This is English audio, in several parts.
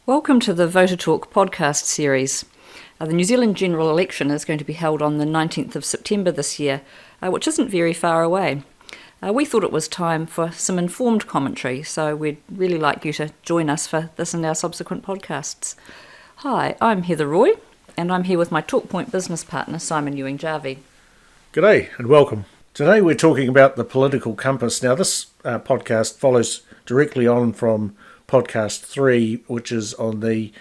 Welcome to the VoterTorque podcast series. The New Zealand general election is going to be held on the 19th of September this year, which isn't very far away. We thought it was time for some informed commentary, so we'd really like you to join us for this and our subsequent podcasts. Hi, I'm Heather Roy, and I'm here with my TalkPoint business partner, Simon Ewing-Jarvie. G'day and welcome. Today we're talking about the political compass. Now this podcast follows directly on from podcast 3, which is on the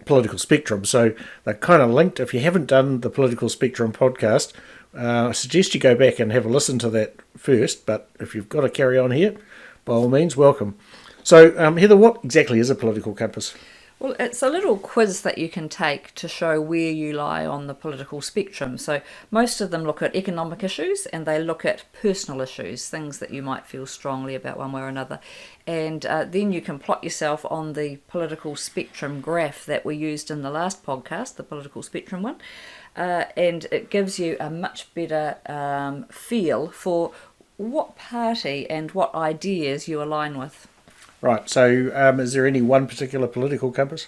political spectrum. So they're kind of linked. If you haven't done the political spectrum podcast, I suggest you go back and have a listen to that first. But if you've got to carry on here, by all means, welcome. So Heather, what exactly is a political compass? Well, it's a little quiz that you can take to show where you lie on the political spectrum. So most of them look at economic issues and they look at personal issues, things that you might feel strongly about one way or another. And then you can plot yourself on the political spectrum graph that we used in the last podcast, the political spectrum one. And it gives you a much better feel for what party and what ideas you align with. Right, so is there any one particular political compass?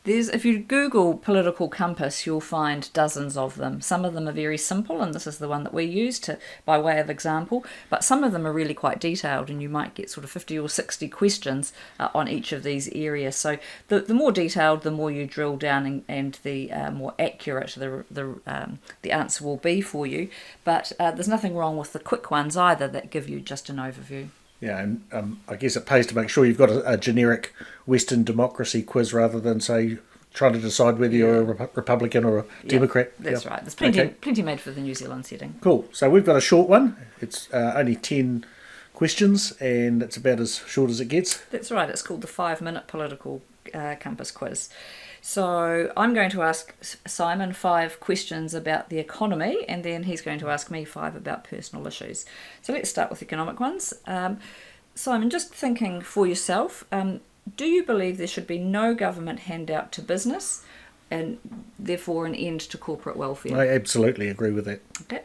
If you Google political compass, you'll find dozens of them. Some of them are very simple, and this is the one that we used by way of example, but some of them are really quite detailed, and you might get sort of 50 or 60 questions on each of these areas. So the more detailed, the more you drill down, and the more accurate the answer will be for you. But there's nothing wrong with the quick ones either that give you just an overview. Yeah, and I guess it pays to make sure you've got a generic Western democracy quiz rather than, say, trying to decide whether you're a Republican or a Democrat. That's right. There's plenty made for the New Zealand setting. Cool. So we've got a short one. It's only 10 questions, and it's about as short as it gets. That's right. It's called the 5-minute political compass quiz. So I'm going to ask Simon 5 questions about the economy, and then he's going to ask me 5 about personal issues. So let's start with economic ones. Simon, just thinking for yourself, do you believe there should be no government handout to business and therefore an end to corporate welfare? I absolutely agree with that. Okay.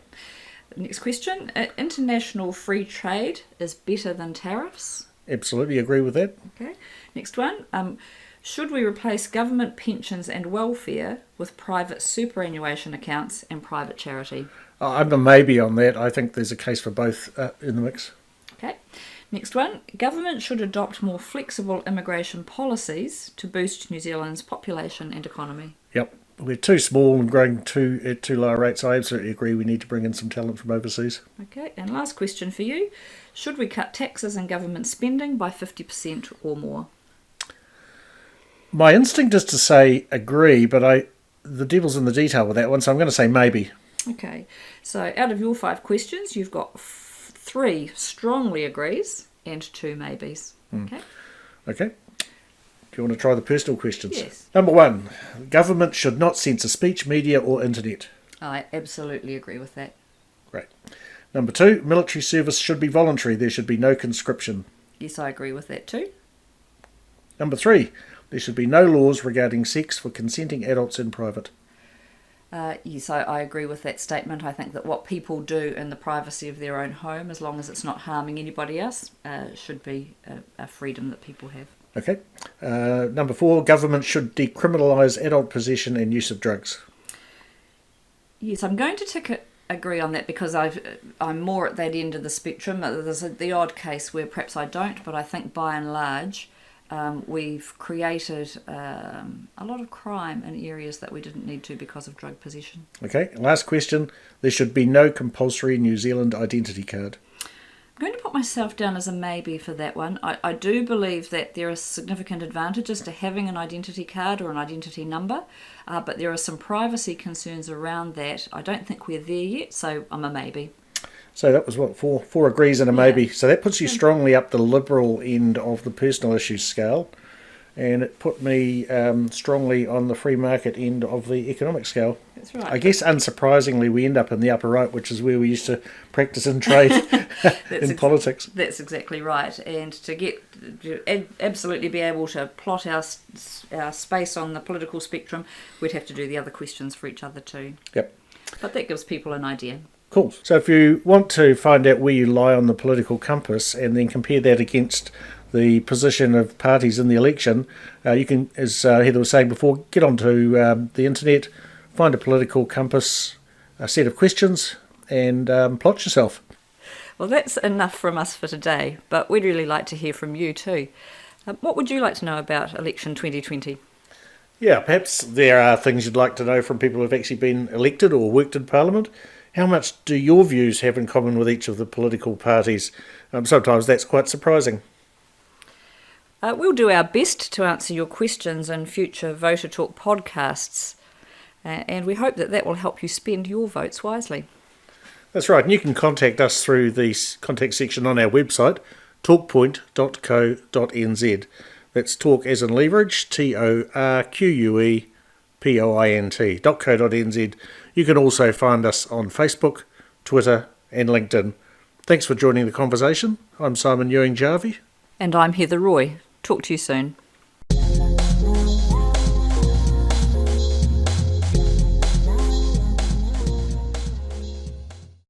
Next question. International free trade is better than tariffs? Absolutely agree with that. Okay. Next one. Should we replace government pensions and welfare with private superannuation accounts and private charity? I'm a maybe on that. I think there's a case for both in the mix. Okay. Next one. Government should adopt more flexible immigration policies to boost New Zealand's population and economy. Yep. We're too small and growing at too low rates. I absolutely agree. We need to bring in some talent from overseas. Okay. And last question for you. Should we cut taxes and government spending by 50% or more? My instinct is to say agree, but the devil's in the detail with that one, so I'm going to say maybe. Okay, so out of your 5 questions, you've got 3 strongly agrees and 2 maybes. Okay. Do you want to try the personal questions? Yes. Number 1, government should not censor speech, media or internet. I absolutely agree with that. Great. Number 2, military service should be voluntary. There should be no conscription. Yes, I agree with that too. Number 3, there should be no laws regarding sex for consenting adults in private. Yes, I agree with that statement. I think that what people do in the privacy of their own home, as long as it's not harming anybody else, should be a freedom that people have. Okay. Number 4, government should decriminalise adult possession and use of drugs. Yes, I'm going to agree on that because I'm more at that end of the spectrum. There's the odd case where perhaps I don't, but I think by and large we've created a lot of crime in areas that we didn't need to because of drug possession. Okay, last question. There should be no compulsory New Zealand identity card. I'm going to put myself down as a maybe for that one. I do believe that there are significant advantages to having an identity card or an identity number, but there are some privacy concerns around that. I don't think we're there yet, so I'm a maybe. So that was what, four agrees and a maybe. So that puts you strongly up the liberal end of the personal issues scale. And it put me strongly on the free market end of the economic scale. That's right. I guess unsurprisingly we end up in the upper right, which is where we used to practice and trade in politics. That's exactly right. And to absolutely be able to plot our space on the political spectrum, we'd have to do the other questions for each other too. Yep. But that gives people an idea. Cool. So if you want to find out where you lie on the political compass and then compare that against the position of parties in the election, you can, as Heather was saying before, get onto the internet, find a political compass, a set of questions, and plot yourself. Well, that's enough from us for today, but we'd really like to hear from you too. What would you like to know about election 2020? Yeah, perhaps there are things you'd like to know from people who've actually been elected or worked in Parliament. How much do your views have in common with each of the political parties? Sometimes that's quite surprising. We'll do our best to answer your questions in future VoterTorque podcasts, and we hope that will help you spend your votes wisely. That's right, and you can contact us through the contact section on our website, torquepoint.co.nz. That's talk as in leverage, TORQUEPOINT.co.nz. You can also find us on Facebook, Twitter and LinkedIn. Thanks for joining the conversation. I'm Simon Ewing-Jarvie. And I'm Heather Roy. Talk to you soon.